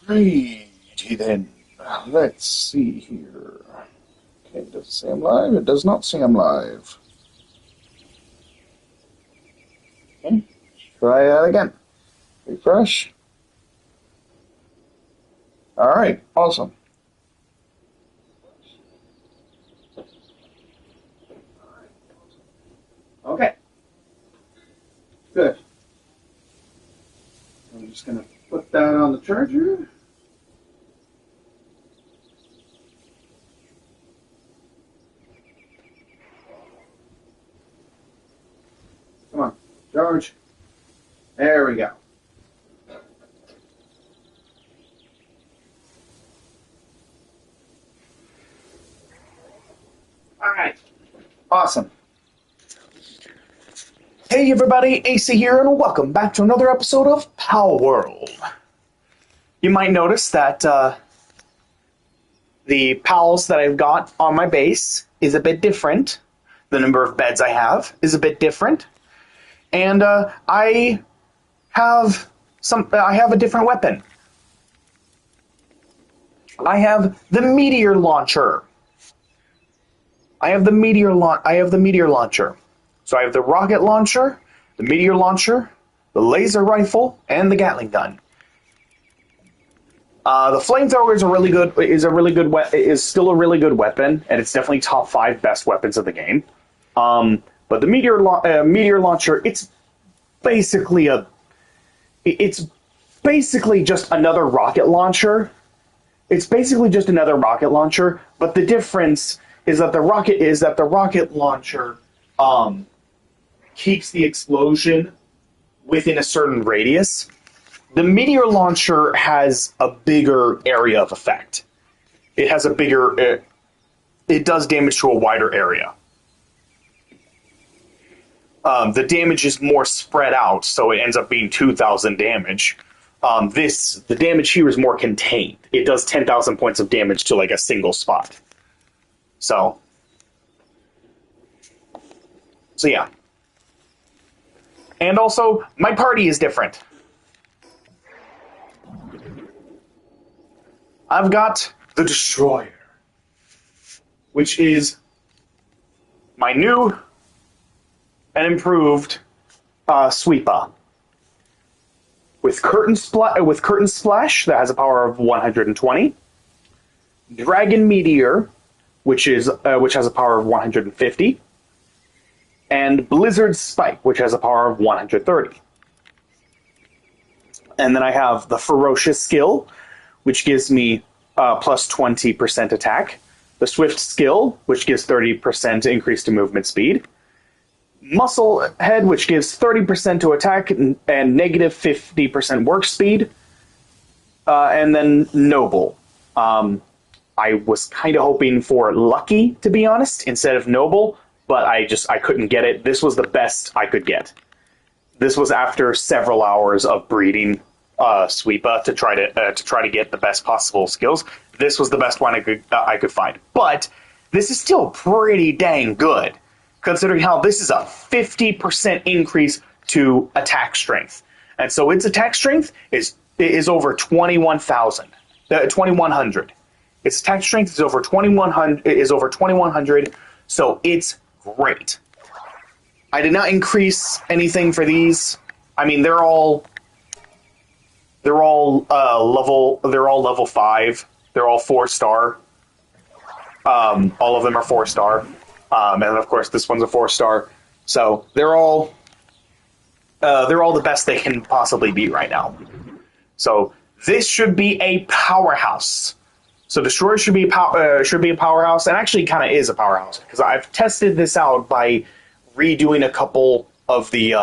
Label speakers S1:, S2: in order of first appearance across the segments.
S1: Righty then. Let's see here. Okay, does it say I'm live? It does not say I'm live. Okay, try that again. Refresh. Alright, awesome. Okay, good. I'm just going to put that on the charger. Come on, charge. There we go. All right, awesome. Hey everybody, AC here, and welcome back to another episode of Palworld. You might notice that the pals that I've got on my base is a bit different. The number of beds I have is a bit different. And I have a different weapon. I have the meteor launcher. I have the meteor launcher. So I have the rocket launcher, the meteor launcher, the laser rifle, and the Gatling gun. The flamethrower is still a really good weapon, and it's definitely top 5 best weapons of the game. But the meteor launcher, it's basically just another rocket launcher. It's basically just another rocket launcher, but the difference is that the rocket launcher keeps the explosion within a certain radius. The meteor launcher has a bigger area of effect. It does damage to a wider area. The damage is more spread out, so it ends up being 2,000 damage. The damage here is more contained. It does 10,000 points of damage to like a single spot. So yeah. And also, my party is different. I've got the Destroyer, which is my new and improved sweeper with curtain splash that has a power of 120, Dragon Meteor, which has a power of 150, and Blizzard Spike, which has a power of 130. And then I have the Ferocious Skill, which gives me plus 20% attack. The Swift Skill, which gives 30% increase to movement speed. Muscle Head, which gives 30% to attack and negative 50% work speed. And then Noble. I was kind of hoping for Lucky, to be honest, instead of Noble, but I couldn't get it. This was the best I could get. This was after several hours of breeding Sweepa to try to get the best possible skills. This was the best one I could find. But this is still pretty dang good, considering how this is a 50% increase to attack strength. And so its attack strength is over 2100. Its attack strength is over 2100, so it's great. I did not increase anything for these. I mean, they're all level 5. They're all 4-star. All of them are 4-star. And of course this one's a 4-star. So they're all the best they can possibly be right now. So this should be a powerhouse. So Destroyer should be a powerhouse, and actually kind of is a powerhouse, because I've tested this out by redoing a couple of the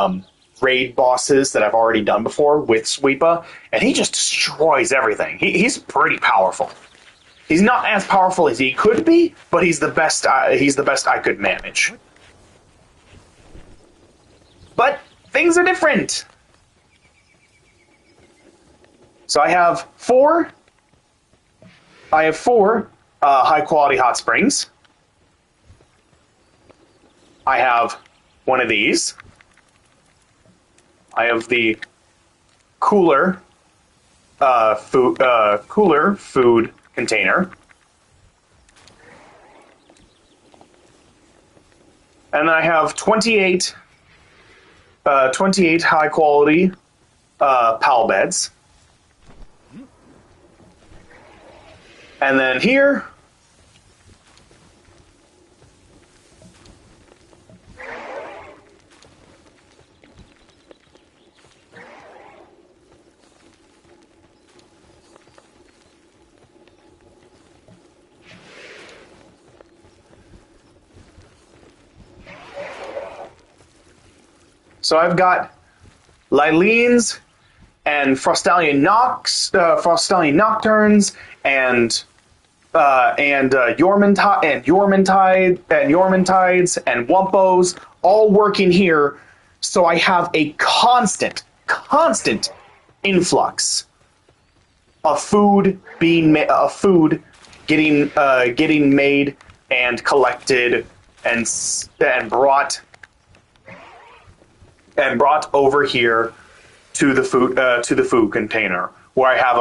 S1: raid bosses that I've already done before with Sweepa, and he just destroys everything. He's pretty powerful. He's not as powerful as he could be, but he's the best. He's the best I could manage. But things are different. So I have four high-quality hot springs. I have one of these. I have the cooler cooler food container. And then I have 28 high quality pal beds. And then here, so I've got Lileen's and Frostallion Nocturnes and Yormantides and Wumpos all working here, so I have a constant influx of food getting made and collected and brought over here to the food container, where I have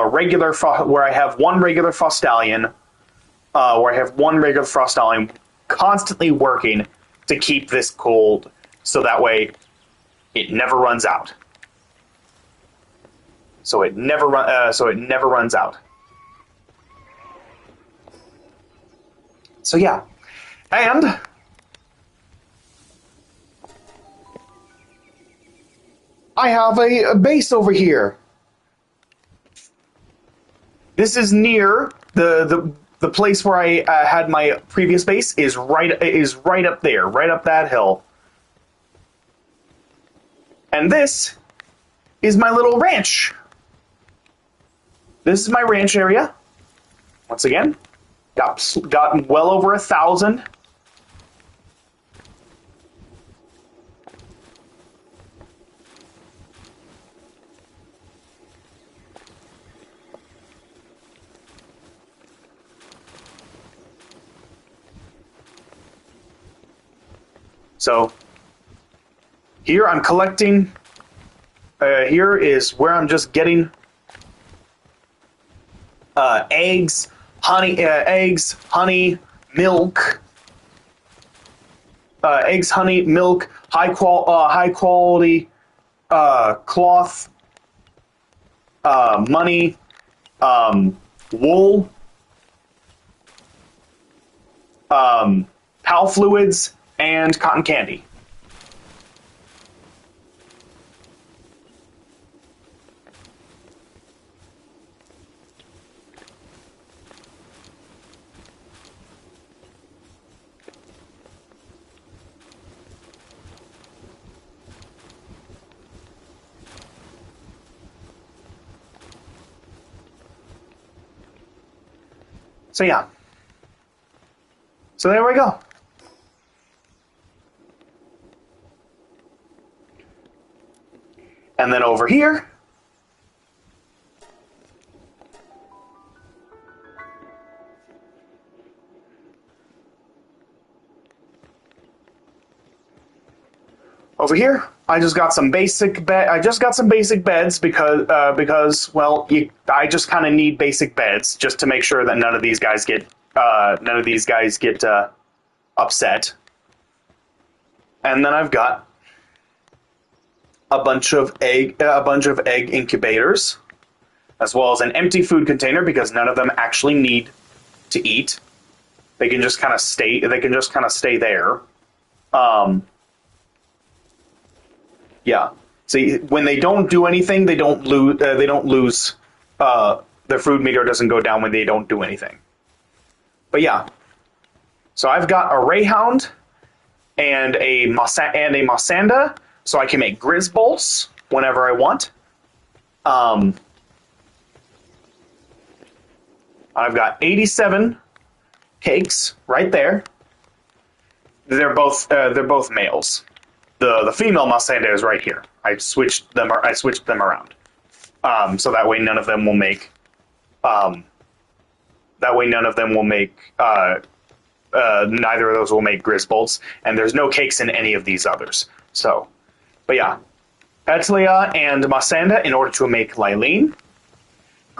S1: one regular Frostallion. Where I have one regular Frostallion constantly working to keep this cold, so that way it never runs out. So it never runs out. So yeah, and I have a base over here. This is near the place where I had my previous base is right up there, right up that hill. And this is my little ranch. This is my ranch area. Once again, got well over 1,000. So here I'm collecting. Here is where I'm just getting eggs, honey, milk, high quality cloth, money, wool, pal fluids, and cotton candy. So yeah. So there we go. And then over here, I just got some basic beds because well, I just kind of need basic beds just to make sure that none of these guys get upset. And then I've got a bunch of egg incubators, as well as an empty food container because none of them actually need to eat. They can just kind of stay. They can just kind of stay there. Yeah. See, when they don't do anything, they don't lose. Their food meter doesn't go down when they don't do anything. But yeah. So I've got a Rayhound and a Mossanda, so I can make Grizz bolts whenever I want. I've got 87 cakes right there. They're both males. The female Mossanda is right here. I switched them around, so that way none of them will make. Neither of those will make Grizz bolts, and there's no cakes in any of these others. So, but yeah, Petlia and Mossanda in order to make Lileen.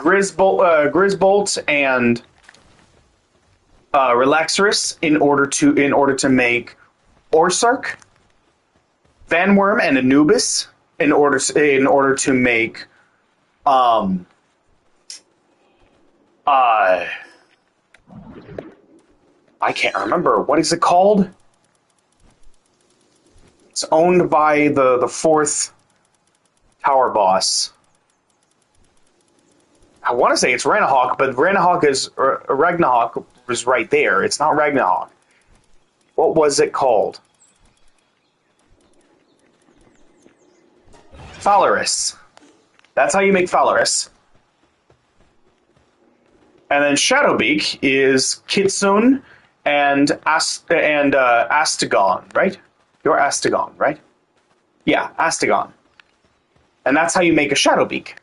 S1: Grisbolt and Relaxorus in order to make Orsark, Vanworm and Anubis in order to make I can't remember, what is it called? It's owned by the fourth tower boss. I want to say it's Ranahawk, but Ragnahawk was right there. It's not Ragnahawk. What was it called? Phalaris. That's how you make Phalaris. And then Shadowbeak is Kitsune and Astagon, right? You're Astagon, right? Yeah, Astagon. And that's how you make a Shadowbeak.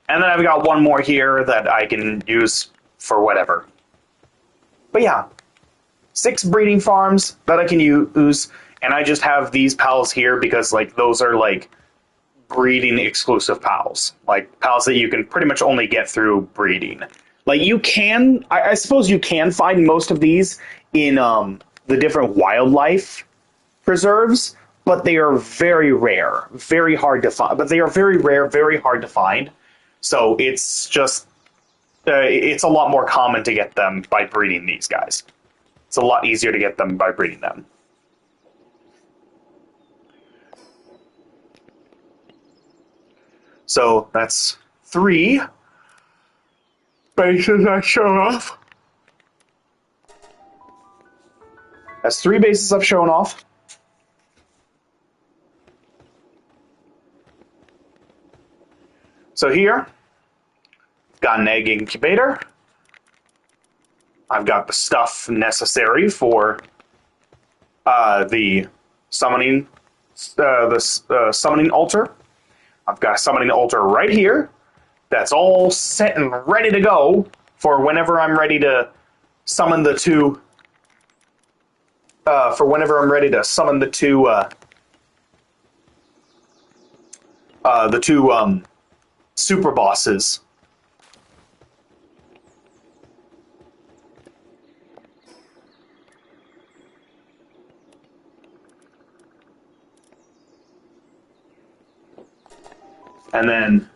S1: And then I've got one more here that I can use for whatever. But yeah, 6 breeding farms that I can use, and I just have these pals here because like those are like breeding exclusive pals. Like pals that you can pretty much only get through breeding. Like you can, I suppose you can find most of these in the different wildlife preserves, but they are very rare, very hard to find. But they are very rare, very hard to find. So it's just, it's a lot more common to get them by breeding these guys. It's a lot easier to get them by breeding them. So that's 3 bases I've shown off. That's 3 bases I've shown off. So here, got an egg incubator. I've got the stuff necessary for the summoning, summoning altar. I've got a summoning altar right here. That's all set and ready to go for whenever I'm ready to summon the two. Super bosses. And then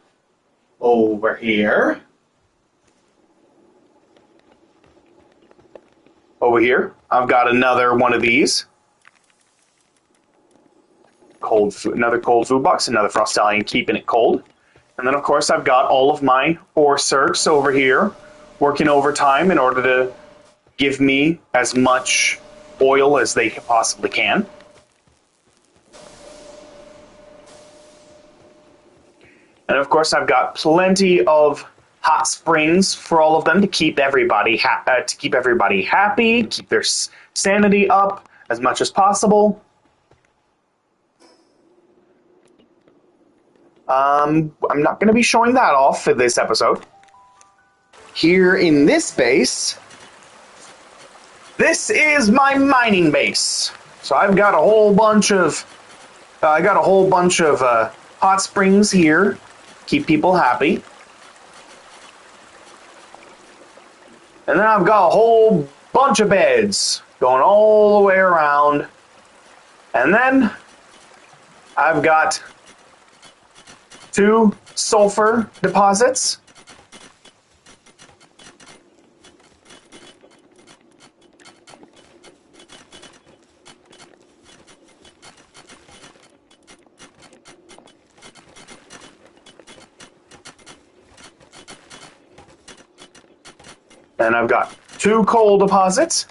S1: over here, I've got another one of these. Another cold food box, another Frostallion keeping it cold. And then, of course, I've got all of my Orsarks over here working overtime in order to give me as much oil as they possibly can. And, of course, I've got plenty of hot springs for all of them to keep everybody happy, keep their sanity up as much as possible. I'm not going to be showing that off for this episode. Here in this base, this is my mining base. So I've got a whole bunch of, hot springs here, keep people happy. And then I've got a whole bunch of beds going all the way around. And then I've got 2 sulfur deposits. And I've got 2 coal deposits.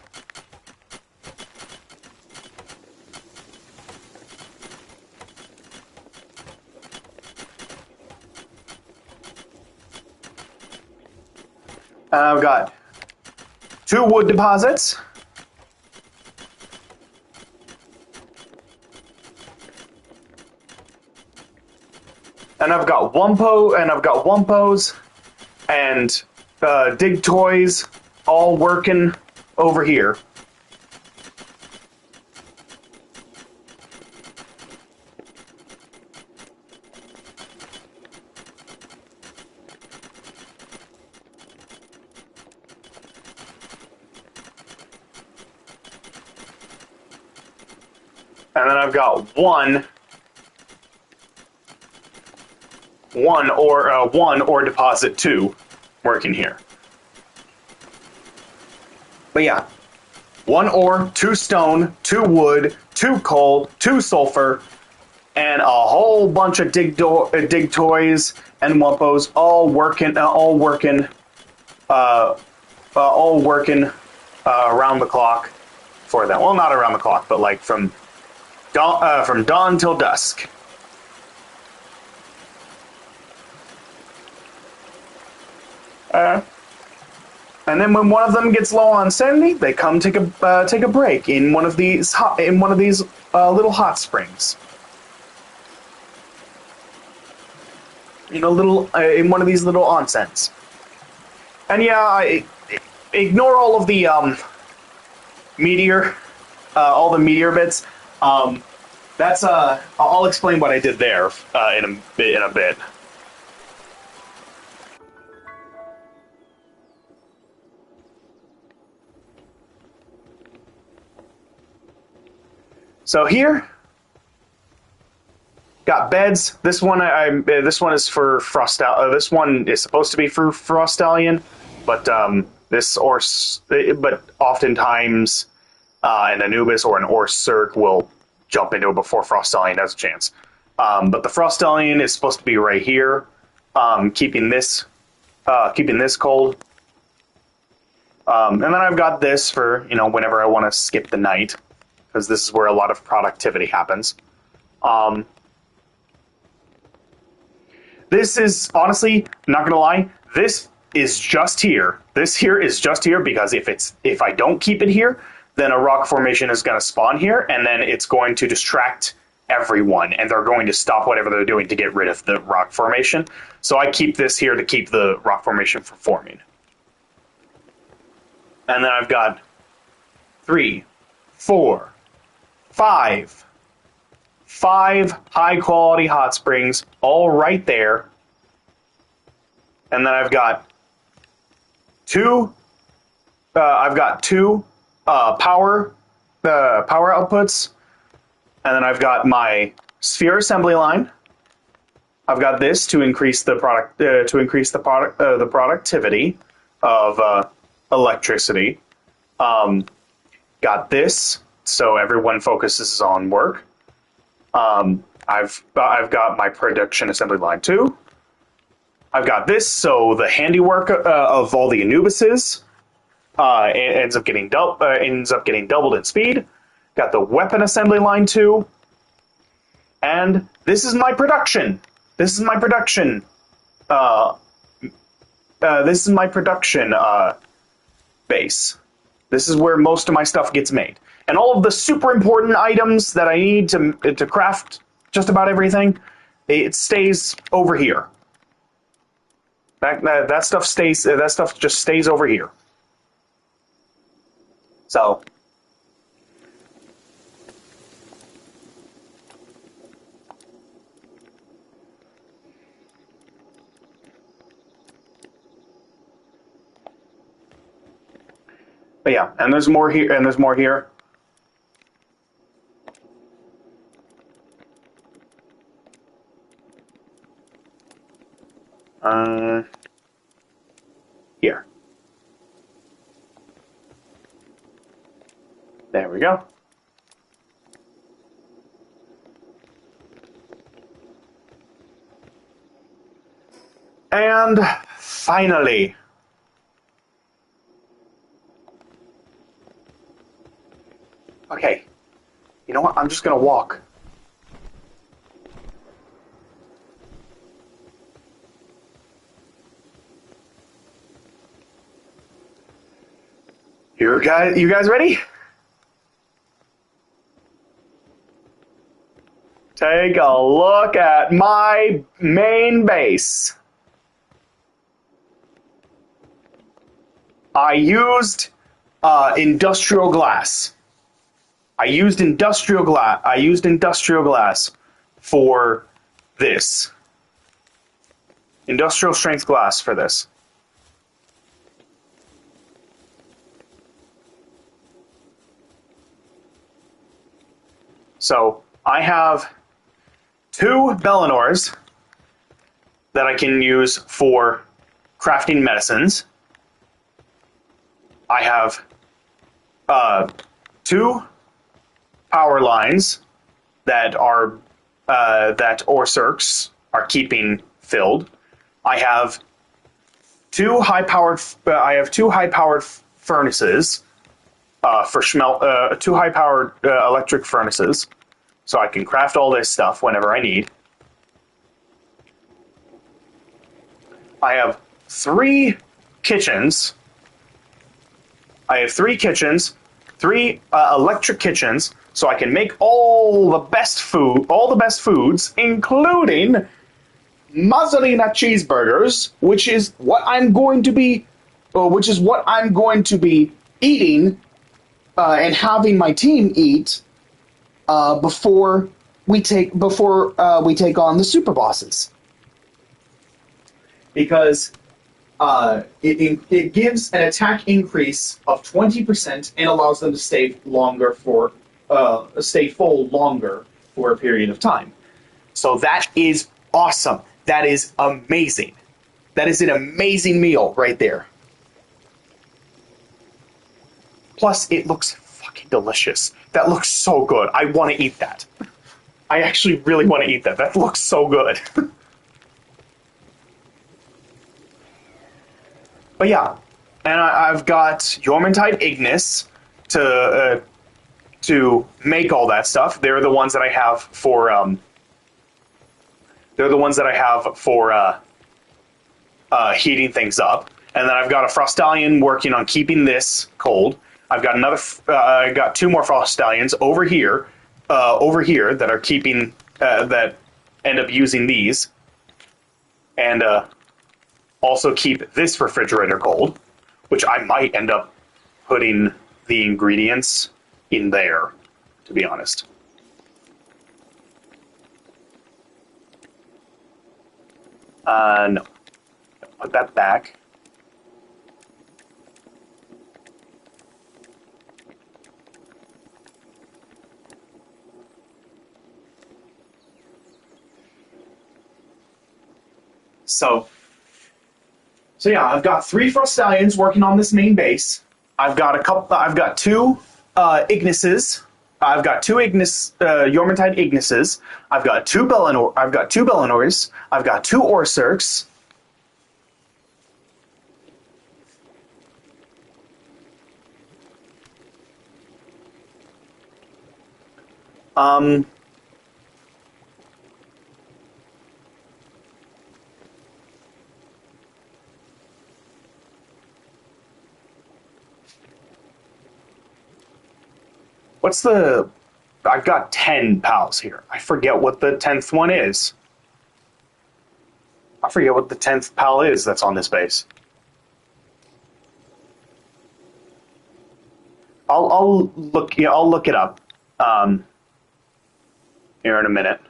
S1: And I've got 2 wood deposits. And I've got Wumpos and dig toys all working over here. And then I've got one or deposit 2 working here. But yeah, 1 ore, 2 stone, 2 wood, 2 coal, 2 sulfur, and a whole bunch of dig toys and wumpos all working around the clock for them. Well, not around the clock, but like from dawn till dusk. And then when one of them gets low on sanity, they come take a break in one of these little hot springs. In one of these little onsens. And yeah, I ignore all of the meteor bits. That's I'll explain what I did there in a bit. So here, got beds. This one this one is for this one is supposed to be for Frostallion, but but oftentimes an Anubis or an Orsurk will jump into it before Frostallion has a chance. But the Frostallion is supposed to be right here, keeping this cold. And then I've got this for whenever I want to skip the night, because this is where a lot of productivity happens. This is, honestly, not gonna lie, this is just here. This here is just here because if I don't keep it here, then a rock formation is gonna spawn here, and then it's going to distract everyone, and they're going to stop whatever they're doing to get rid of the rock formation. So I keep this here to keep the rock formation from forming. And then I've got 3, 4, 5 high quality hot springs all right there. And then I've got two power outputs, and then I've got my sphere assembly line. I've got this to increase the productivity of electricity. Got this so everyone focuses on work. I've got my production assembly line too. I've got this so the handiwork of all the Anubises ends up getting doubled in speed. Got the weapon assembly line too. And this is my production. This is my production base. This is where most of my stuff gets made. And all of the super important items that I need to craft just about everything, it stays over here. That stuff stays. That stuff just stays over here. So. But yeah, and there's more here, and there's more here. Here. There we go. And finally, okay, you know what? I'm just gonna walk. You guys ready? Take a look at my main base. I used industrial glass. I used industrial glass for this. Industrial strength glass for this. So I have 2 Bellinors that I can use for crafting medicines. I have 2 power lines that are that Orcircs are keeping filled. I have 2 high-powered. I have 2 high-powered furnaces for 2 high-powered electric furnaces, so I can craft all this stuff whenever I need. I have 3 kitchens. I have 3 kitchens, 3 electric kitchens, so I can make all the best foods, including mozzarella cheeseburgers, which is what I'm going to be eating and having my team eat before we take on the super bosses. Because it gives an attack increase of 20% and allows them to stay full longer for a period of time. So that is awesome. That is amazing. That is an amazing meal right there. Plus, it looks fucking delicious. That looks so good. I want to eat that. I actually really want to eat that. That looks so good. But yeah, and I've got Yormantide Ignis to make all that stuff. They're the ones that I have for heating things up. And then I've got a Frostallion working on keeping this cold. I've got I got 2 more Frostallions over here that are keeping that end up using these, and also keep this refrigerator cold, which I might end up putting the ingredients in there, to be honest. No. Put that back. So yeah, I've got 3 Frostallions working on this main base. I've got 2 Ignises. I've got 2 Yormantide Ignises. I've got 2 Bellinors. I've got 2 Orcircs. I've got 10 pals here. I forget what the 10th one is. I forget what the 10th pal is that's on this base. I'll look it up here in a minute.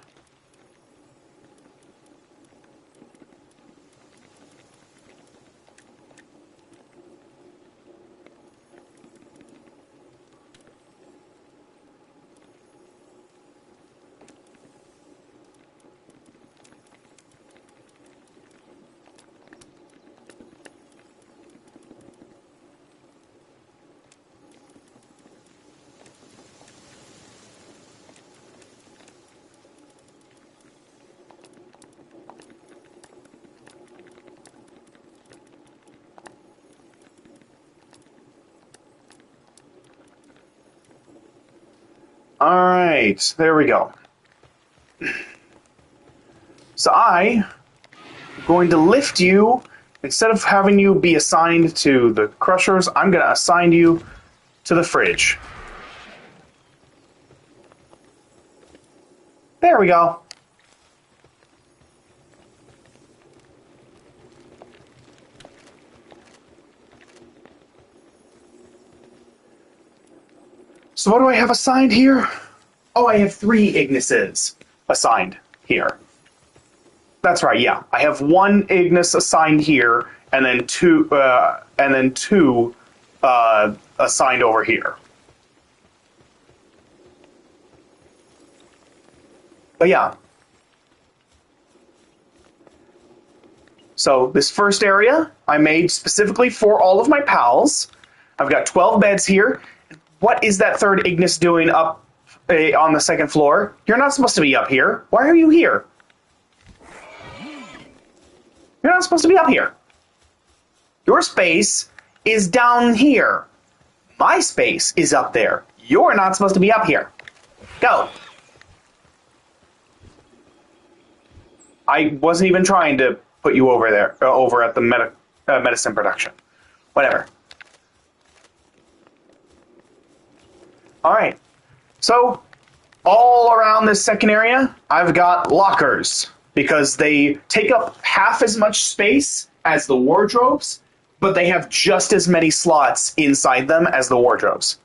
S1: Alright, there we go. So I'm going to lift you. Instead of having you be assigned to the crushers, I'm going to assign you to the fridge. There we go. So what do I have assigned here? Oh, I have 3 Ignises assigned here. That's right, yeah. I have 1 Ignis assigned here, and then 2 assigned over here. But yeah. So this first area I made specifically for all of my pals. I've got 12 beds here. What is that third Ignis doing up on the second floor? You're not supposed to be up here. Why are you here? You're not supposed to be up here. Your space is down here. My space is up there. You're not supposed to be up here. Go. I wasn't even trying to put you over there, over at the medicine production. Whatever. Alright. So, all around this second area, I've got lockers, because they take up half as much space as the wardrobes, but they have just as many slots inside them as the wardrobes.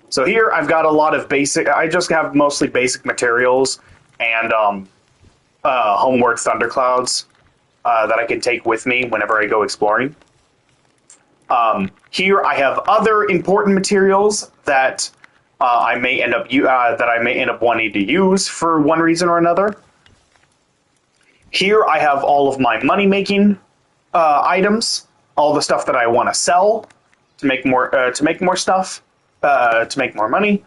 S1: So here I've got a lot of basic, I just have mostly basic materials and homeward thunderclouds that I can take with me whenever I go exploring. Here I have other important materials that I may end up wanting to use for one reason or another. Here I have all of my money-making items, all the stuff that I want to sell to make more stuff, to make more money.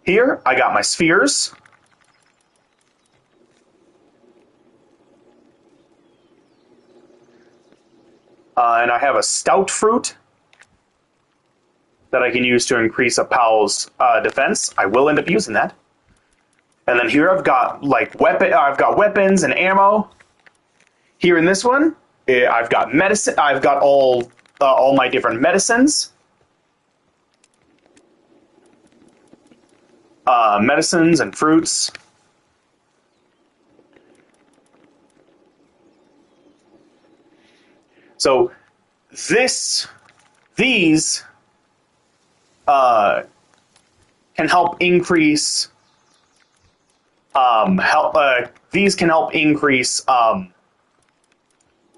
S1: Here I got my spheres. And I have a stout fruit that I can use to increase a pal's defense. I will end up using that. And then here I've got I've got weapons and ammo. Here in this one, I've got medicine. I've got all my different medicines. Medicines and fruits. So these can help increase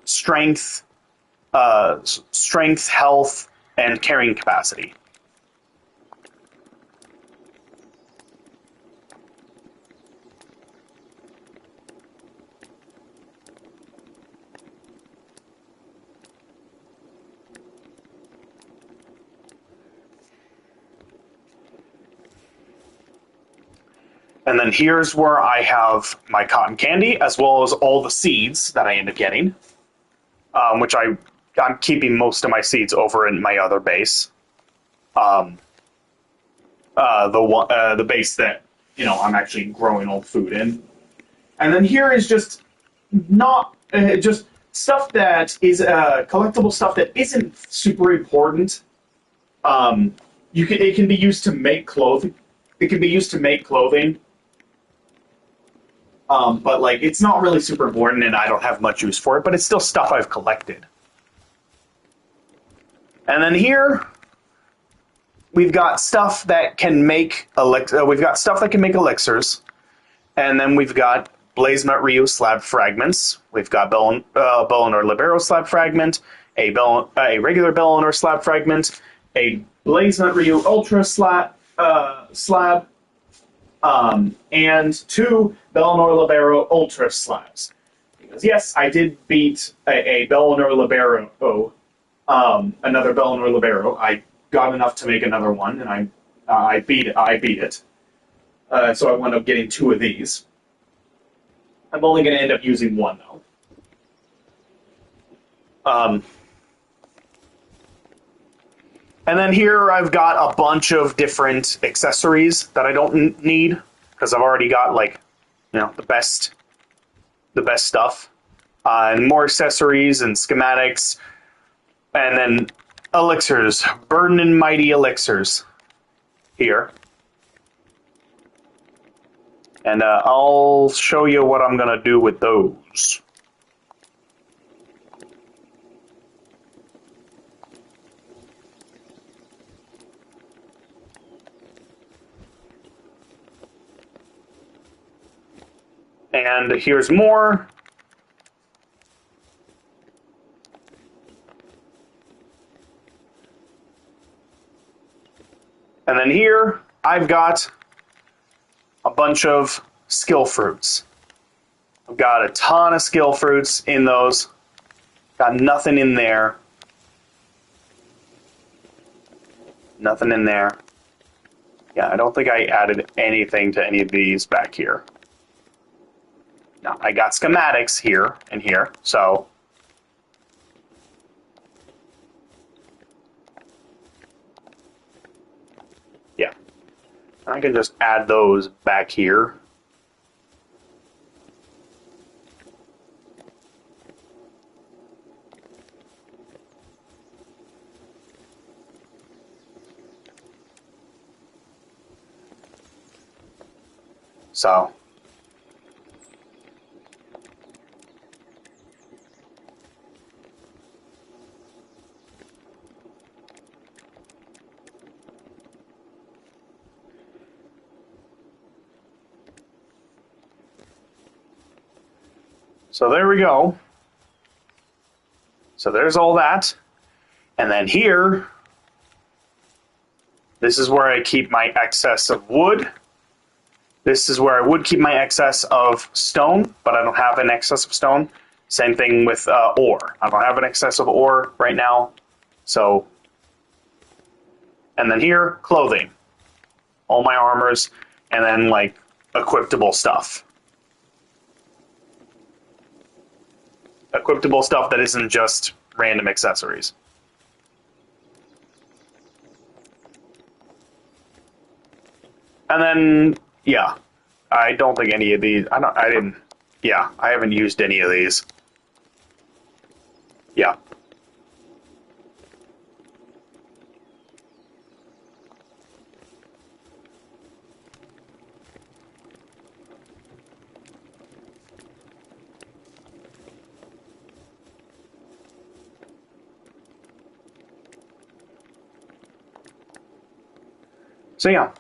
S1: strength, health, and carrying capacity. And then here's where I have my cotton candy, as well as all the seeds that I end up getting, which I'm keeping most of my seeds over in my other base. The base that I'm actually growing all the food in. And then here is just just stuff that is collectible stuff that isn't super important. It can be used to make clothing. It can be used to make clothing. But it's not really super important, and I don't have much use for it. But it's still stuff I've collected. And then here, we've got stuff that can make elixirs, and then we've got Blazemut Ryu slab fragments. We've got Bellinor Libero slab fragment, a regular Bellinor slab fragment, a Blazemut Ryu ultra slab. And 2 Bellinor Libero Ultra slabs. Because yes, I did beat a Bellinor Libero, another Bellinor Libero. I got enough to make another one, and I beat it. So I wound up getting 2 of these. I'm only going to end up using 1 though. And then here I've got a bunch of different accessories that I don't need, because I've already got the best stuff, and more accessories and schematics, and then elixirs, burden and mighty elixirs here. And I'll show you what I'm gonna do with those. And here's more. And then here, I've got a bunch of skill fruits. I've got a ton of skill fruits in those. Got nothing in there. Nothing in there. Yeah, I don't think I added anything to any of these back here. No, I got schematics here and here, so... yeah. I can just add those back here. So... so there we go. So there's all that. And then here, this is where I keep my excess of wood. This is where I would keep my excess of stone, but I don't have an excess of stone. Same thing with ore. I don't have an excess of ore right now. So, and then here, clothing. All my armors, and then like equipable stuff. Equipable stuff that isn't just random accessories. And then, yeah, I don't think any of these, I haven't used any of these. Yeah. So yeah.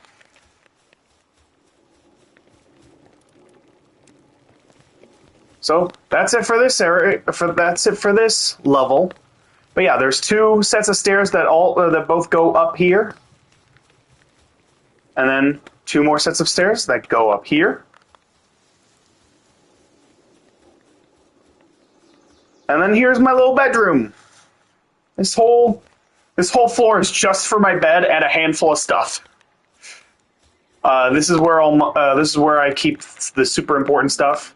S1: So that's it for this area. That's it for this level. But yeah, there's two sets of stairs that that both go up here, and then two more sets of stairs that go up here, and then here's my little bedroom. This whole floor is just for my bed and a handful of stuff. This is where I keep the super important stuff.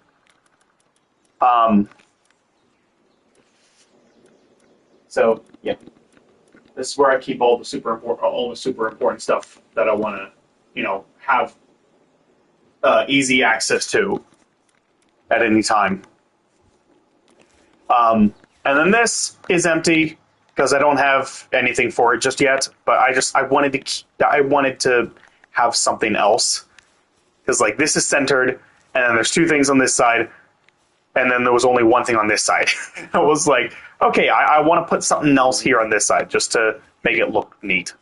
S1: So yeah, this is where I keep all the super important stuff that I want to, have easy access to at any time. And then this is empty because I don't have anything for it just yet. But I wanted to have something else, because like this is centered, and then there's two things on this side, and then there was only one thing on this side. I was like, okay, I want to put something else here on this side just to make it look neat.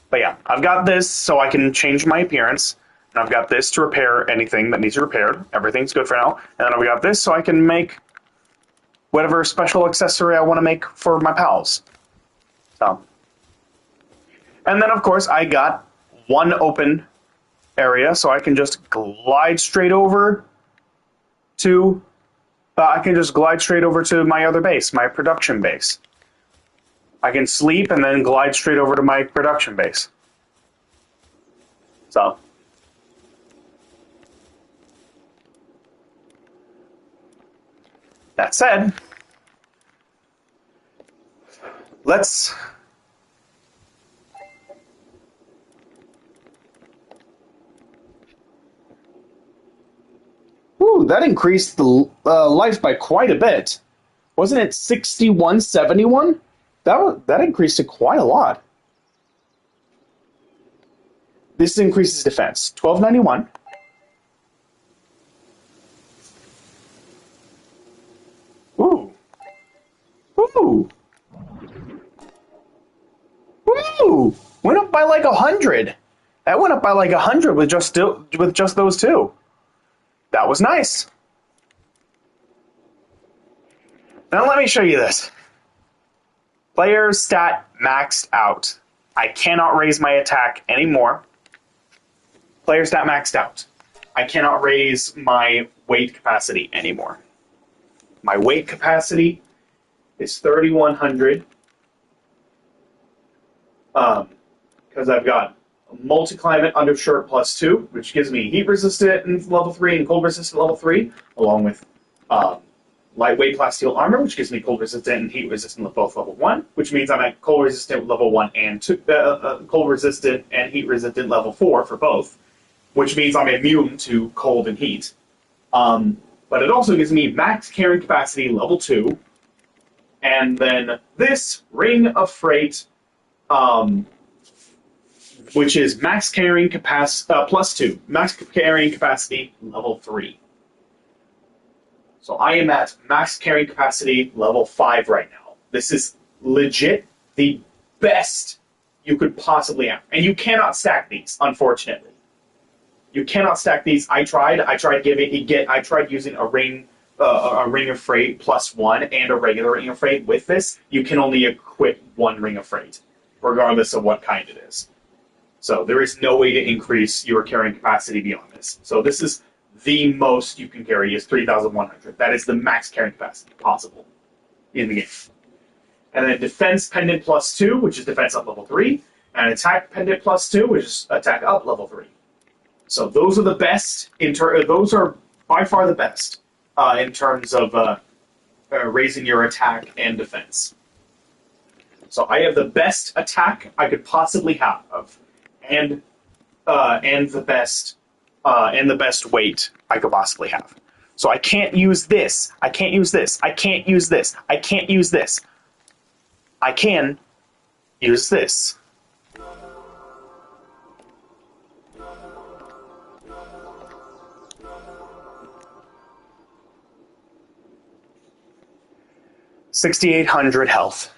S1: But yeah, I've got this so I can change my appearance, and I've got this to repair anything that needs repaired. Everything's good for now. And then I've got this so I can make whatever special accessory I want to make for my pals. So, and then of course I got one open area, so I can just glide straight over to my other base, my production base. I can sleep and then glide straight over to my production base. So, that said, let's that increased the life by quite a bit. Wasn't it 6171? That increased it quite a lot. This increases defense. 1291. Ooh. Ooh. Ooh. Went up by like 100. That went up by like 100 with just those two. That was nice. Now let me show you this. Player stat maxed out. I cannot raise my attack anymore. Player stat maxed out. I cannot raise my weight capacity anymore. My weight capacity is 3,100. Because I've got multi-climate undershirt +2, which gives me heat resistant in level 3 and cold resistant level 3, along with lightweight plasteel armor, which gives me cold resistant and heat resistant at both level 1, which means I'm at cold resistant level 1 and cold resistant and heat resistant level 4 for both, which means I'm immune to cold and heat. But it also gives me max carrying capacity level 2, and then this Ring of Freight, which is max carrying capacity +2, max carrying capacity level 3. So I am at max carrying capacity level 5 right now. This is legit the best you could possibly have. And you cannot stack these, unfortunately. You cannot stack these. I tried using a ring of freight +1 and a regular ring of freight with this. You can only equip one ring of freight, regardless of what kind it is. So there is no way to increase your carrying capacity beyond this. So this is the most you can carry is 3,100. That is the max carrying capacity possible in the game. And then defense pendant +2, which is defense up level 3, and attack pendant +2, which is attack up level 3. So those are the best. Those are by far the best in terms of raising your attack and defense. So I have the best attack I could possibly have, and the best weight I could possibly have. So I can't use this. I can't use this. I can't use this. I can't use this. I can use this. $6,800 health.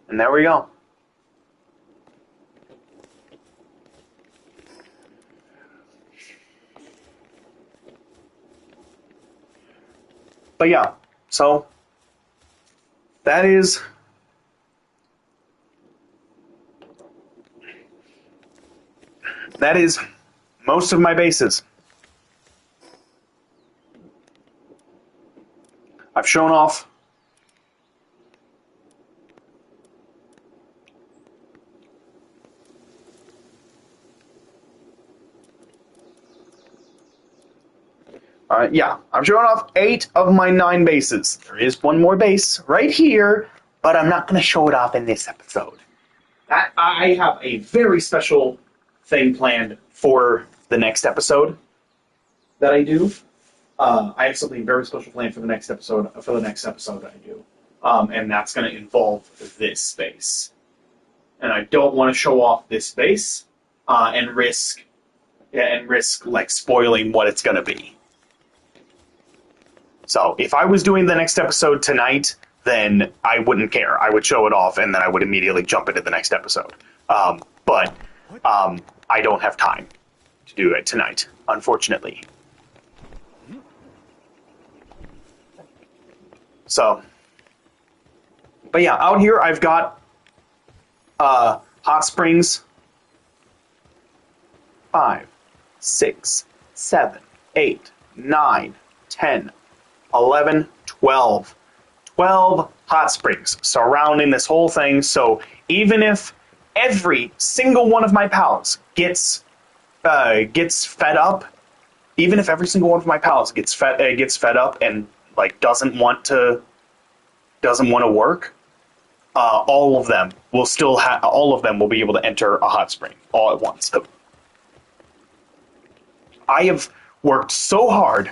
S1: And there we go. But yeah, so that is most of my bases. I've shown off I'm showing off 8 of my 9 bases. There is one more base right here, but I'm not going to show it off in this episode. I have a very special thing planned for the next episode that I do. I have something very special planned for the next episode. I do, and that's going to involve this space. And I don't want to show off this space and risk like spoiling what it's going to be. So if I was doing the next episode tonight, then I wouldn't care. I would show it off, and then I would immediately jump into the next episode. But I don't have time to do it tonight, unfortunately. So, but yeah, out here I've got hot springs 5, 6, 7, 8, 9, 10, 11, 12. 12 hot springs surrounding this whole thing, so even if every single one of my pals gets fed up, even if every single one of my pals gets fed up and like doesn't want to work, all of them will be able to enter a hot spring all at once. I have worked so hard.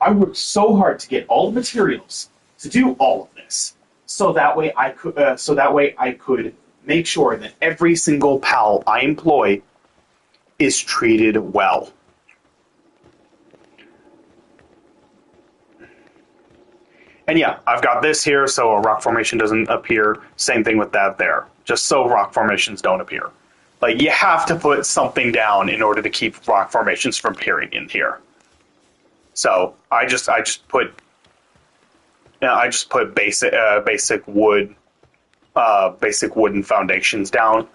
S1: I worked so hard to get all the materials to do all of this, so that way I could make sure that every single pal I employ is treated well. And yeah, I've got this here so a rock formation doesn't appear. Same thing with that there, just so rock formations don't appear. Like, you have to put something down in order to keep rock formations from appearing in here. So I just put basic wooden foundations down,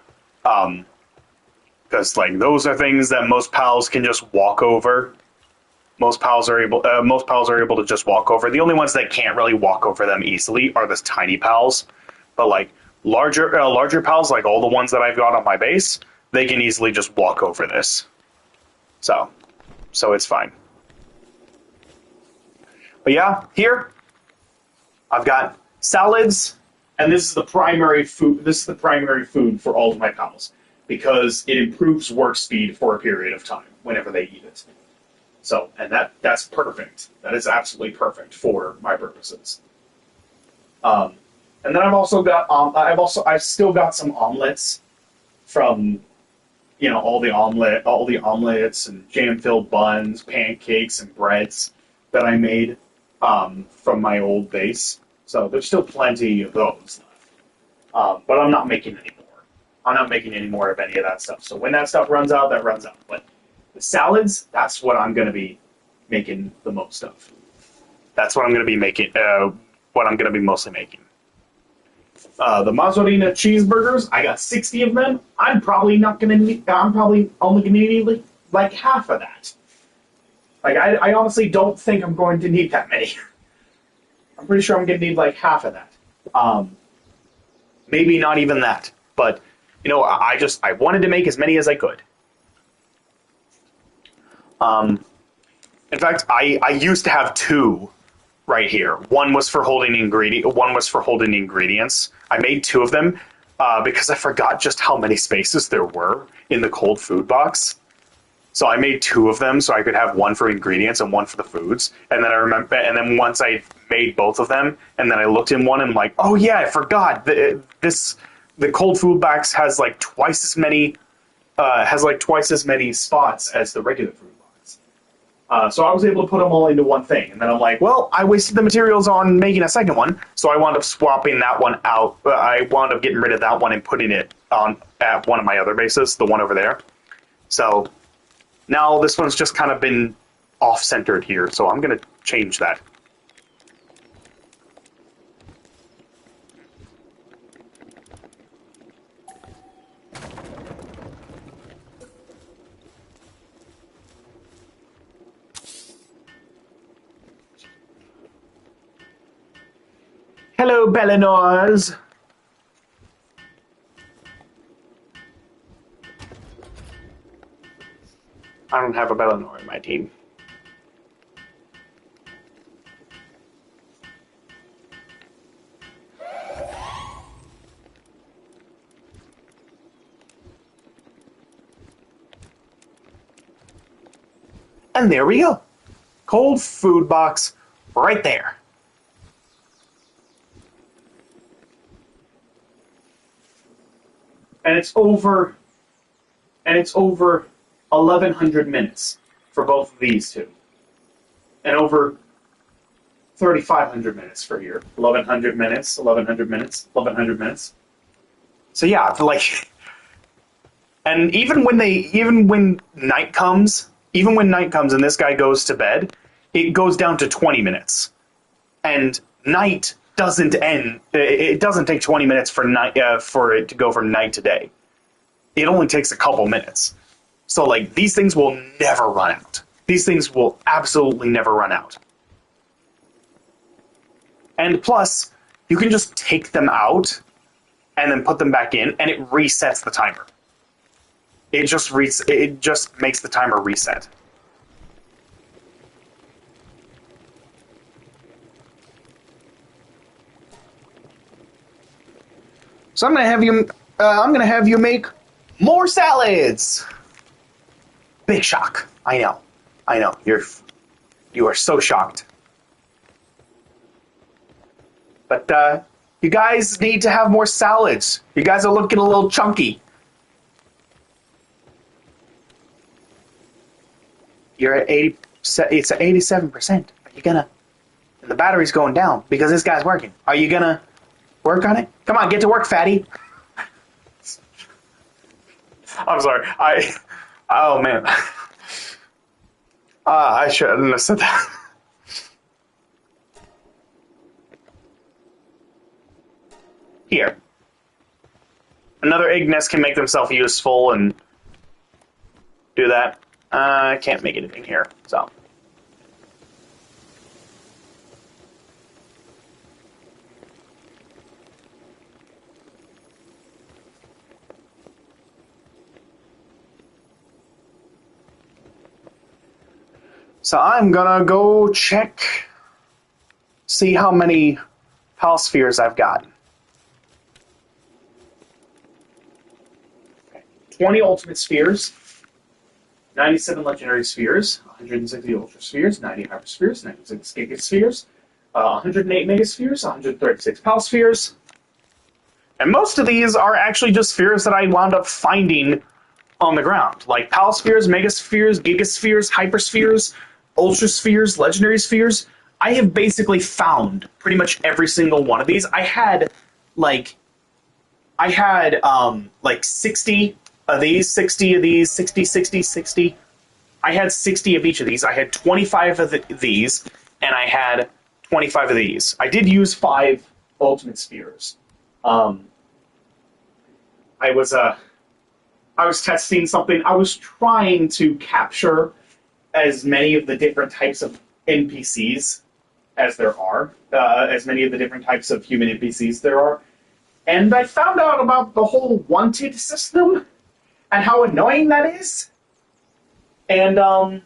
S1: because like those are things that most pals can just walk over. Most pals are able to just walk over. The only ones that can't really walk over them easily are the tiny pals. But like larger pals, like all the ones that I've got on my base, they can easily just walk over this. So it's fine. But yeah, here I've got salads, and this is the primary food. This is the primary food for all of my pals because it improves work speed for a period of time whenever they eat it. So, and that's perfect. That is absolutely perfect for my purposes. And then I've still got some omelets from, all the omelets and jam-filled buns, pancakes, and breads that I made from my old base. So there's still plenty of those left. But I'm not making any more. I'm not making any more of any of that stuff. So when that stuff runs out, that runs out. But the salads, that's what I'm going to be making the most of. That's what I'm going to be making, what I'm going to be mostly making. The mozzarella cheeseburgers, I got 60 of them. I'm probably only going to need like half of that. Like, I honestly don't think I'm going to need that many. I'm pretty sure I'm going to need like half of that. Maybe not even that. But, I wanted to make as many as I could. In fact, I used to have two right here. One was for holding ingredients. I made two of them because I forgot just how many spaces there were in the cold food box. So I made two of them so I could have one for ingredients and one for the foods. And then once I made both of them, and then I looked in one and I'm like, oh yeah, I forgot. The cold food box has like twice as many spots as the regular food box. So I was able to put them all into one thing. And then I'm like, well, I wasted the materials on making a second one, so I wound up swapping that one out. I wound up getting rid of that one and putting it on at one of my other bases, the one over there. So now this one's just kind of been off-centered here, so I'm going to change that. Hello, Bellinors. I don't have a Bellinor in my team. And there we go. Cold food box right there. And it's over 1,100 minutes for both of these two. And over 3,500 minutes for here. 1,100 minutes, 1,100 minutes, 1,100 minutes. So yeah, like, and even when night comes and this guy goes to bed, it goes down to 20 minutes. And night doesn't end. It doesn't take 20 minutes for it to go from night to day. It only takes a couple minutes. So like these things will never run out. These things will absolutely never run out. And plus, you can just take them out and then put them back in, and it resets the timer. It just makes the timer reset. So I'm gonna have you make more salads. Big shock. I know. You are so shocked. But you guys need to have more salads. You guys are looking a little chunky. You're at 80. It's at 87%. Are you gonna? And the battery's going down because this guy's working. Are you gonna work on it? Come on, get to work, fatty. I'm sorry. Oh man. I shouldn't have said that. Here. Another egg nest can make themselves useful and do that. I can't make anything here, so. So I'm gonna go check, see how many Pal spheres I've got. 20 ultimate spheres, 97 legendary spheres, 160 ultra spheres, 90 hyper spheres, 96 giga spheres, 108 mega spheres, 136 Pal spheres. And most of these are actually just spheres that I wound up finding on the ground, like Pal spheres, mega spheres, giga spheres, hyper spheres, ultra spheres, legendary spheres. I have basically found pretty much every single one of these. I had like 60 of these, 60 of these, 60, 60, 60. I had 60 of each of these. I had 25 of these, and I had 25 of these. I did use 5 ultimate spheres. I was testing something. I was trying to capture as many of the different types of NPCs as there are, as many of the different types of human NPCs there are. And I found out about the whole wanted system and how annoying that is. And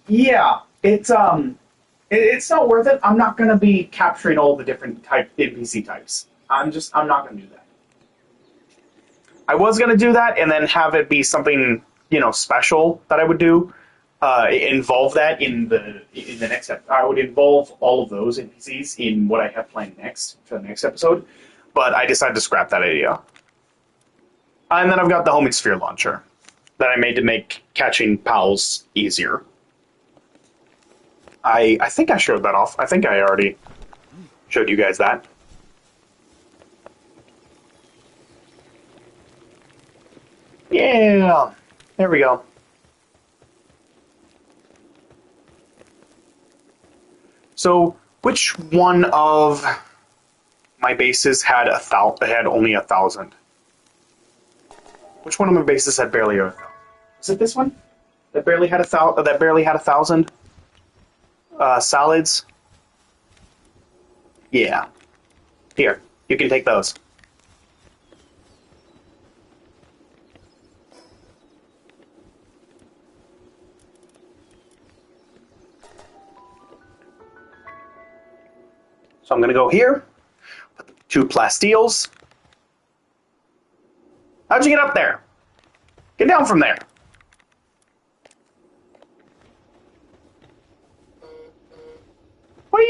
S1: yeah, it's not worth it. I'm not going to be capturing all the different NPC types. I'm not going to do that. I was going to do that and then have it be something, special that I would do. Involve that in the next episode. I would involve all of those NPCs in what I have planned next for the next episode. But I decided to scrap that idea. And then I've got the homing sphere launcher that I made to make catching pals easier. I think I showed that off. I think I already showed you guys that. Yeah, there we go. So, which one of my bases had only 1,000? Which one of my bases had barely 1,000? Was it this one that barely had 1,000? That barely had 1,000 solids. Yeah. Here, you can take those. So I'm going to go here, put the 2 plastiles. How'd you get up there? Get down from there. What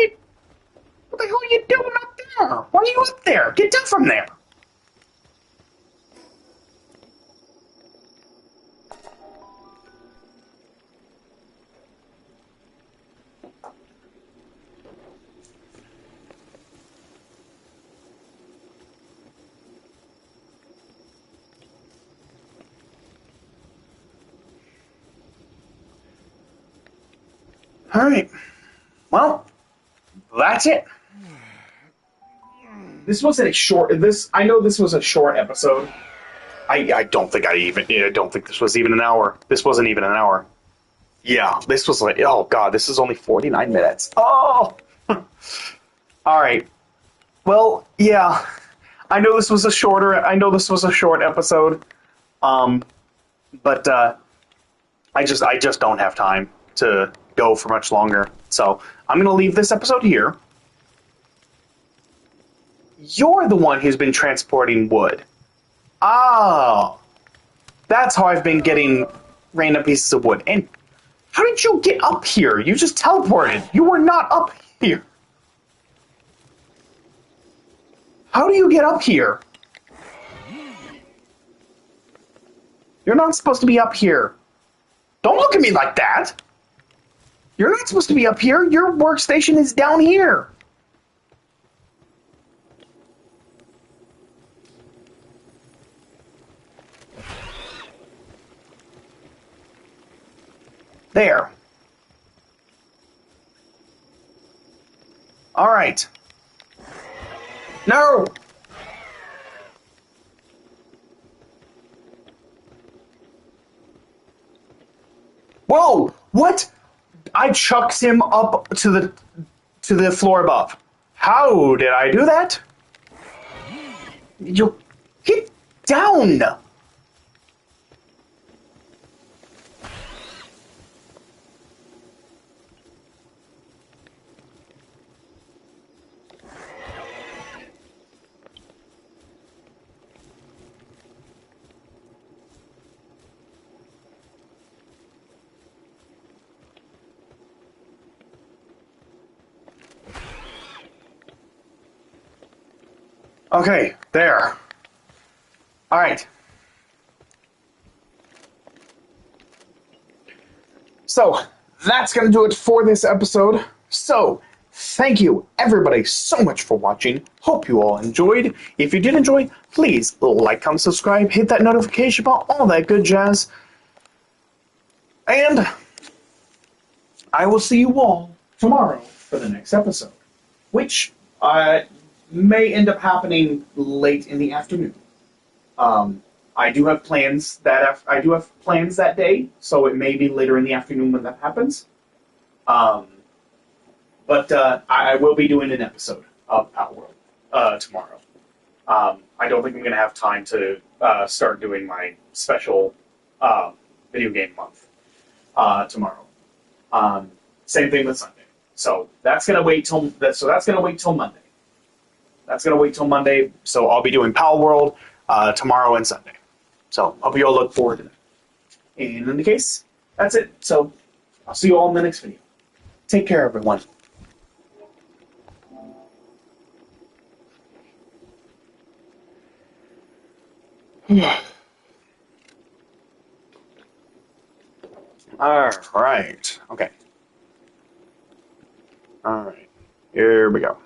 S1: the hell are you doing up there? Why are you up there? Get down from there. All right. Well, that's it. This wasn't a short. I know this was a short episode. I don't think I don't think this was even an hour. This wasn't even an hour. Yeah, this was like, oh god, this is only 49 minutes. Oh. All right. Well, yeah. I know this was a short episode. But I just don't have time to go for much longer. So I'm going to leave this episode here. You're the one who's been transporting wood. Oh, that's how I've been getting random pieces of wood. And how did you get up here? You just teleported. You were not up here. How do you get up here? You're not supposed to be up here. Don't look at me like that. You're not supposed to be up here. Your workstation is down here. There. All right. No! Whoa! What? I chucked him up to the floor above. How did I do that? You get down. Okay, there. All right. So, that's going to do it for this episode. So, thank you everybody so much for watching. Hope you all enjoyed. If you did enjoy, please like, comment, subscribe, hit that notification bell, all that good jazz. And I will see you all tomorrow for the next episode, which may end up happening late in the afternoon. I do have plans that day, so it may be later in the afternoon when that happens. But I will be doing an episode of Palworld tomorrow. I don't think I'm going to have time to start doing my special video game month tomorrow. Same thing with Sunday. So that's going to wait till Monday. That's going to wait till Monday. So I'll be doing Palworld tomorrow and Sunday. So hope you all look forward to that. And in the case, that's it. So I'll see you all in the next video. Take care, everyone. All right. Okay. All right. Here we go.